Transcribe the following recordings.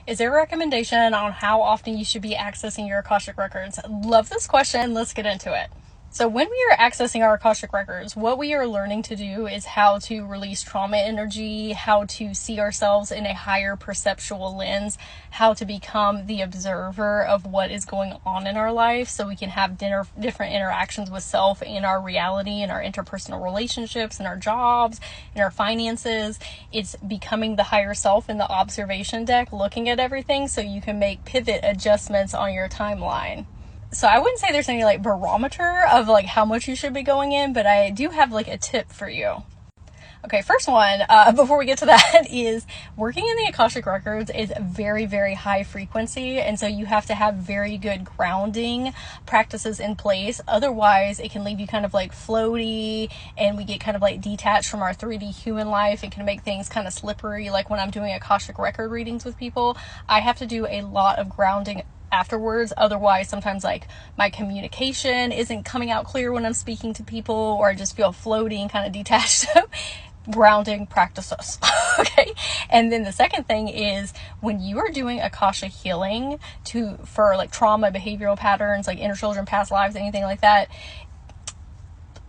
Is there a recommendation on how often you should be accessing your Akashic records? Love this question. Let's get into it. So when we are accessing our Akashic records, what we are learning to do is how to release trauma energy, how to see ourselves in a higher perceptual lens, how to become the observer of what is going on in our life so we can have different interactions with self and our reality and our interpersonal relationships and our jobs and our finances. It's becoming the higher self in the observation deck, looking at everything so you can make pivot adjustments on your timeline. So I wouldn't say there's any like barometer of like how much you should be going in, but I do have like a tip for you. Okay, first one, before we get to that, is working in the Akashic records is very, very high frequency. And so you have to have very good grounding practices in place. Otherwise, it can leave you kind of like floaty and we get kind of like detached from our 3D human life. It can make things kind of slippery. Like when I'm doing Akashic record readings with people, I have to do a lot of grounding afterwards. Otherwise, sometimes like my communication isn't coming out clear when I'm speaking to people, or I just feel floaty and kind of detached. Grounding practices. Okay. And then the second thing is when you are doing Akasha healing for like trauma, behavioral patterns, like inner children, past lives, anything like that.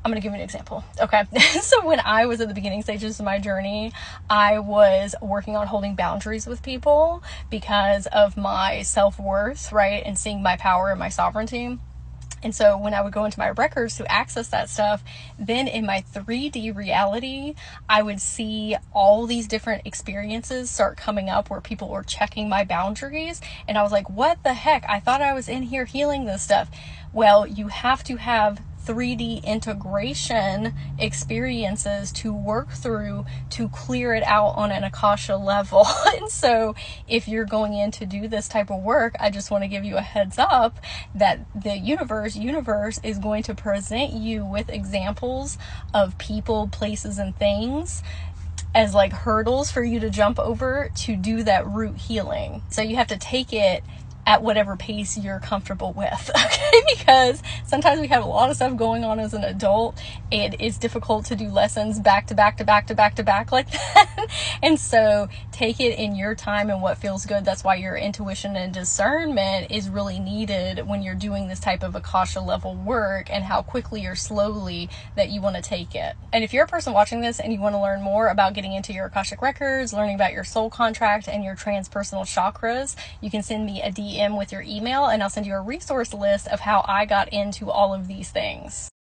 I'm going to give you an example. Okay. So when I was at the beginning stages of my journey, I was working on holding boundaries with people because of my self-worth, right? And seeing my power and my sovereignty. And so when I would go into my records to access that stuff, then in my 3D reality, I would see all these different experiences start coming up where people were checking my boundaries. And I was like, what the heck? I thought I was in here healing this stuff. Well, you have to have 3D integration experiences to work through to clear it out on an Akasha level. And so if you're going in to do this type of work, I just want to give you a heads up that the universe is going to present you with examples of people, places, and things as like hurdles for you to jump over to do that root healing. So you have to take it at whatever pace you're comfortable with, okay? Because sometimes we have a lot of stuff going on as an adult. It is difficult to do lessons back to back like that. And so take it in your time and what feels good. That's why your intuition and discernment is really needed when you're doing this type of Akasha level work, and how quickly or slowly that you want to take it. And if you're a person watching this and you want to learn more about getting into your Akashic records, learning about your soul contract and your transpersonal chakras, you can send me a DM with your email and I'll send you a resource list of how I got into all of these things.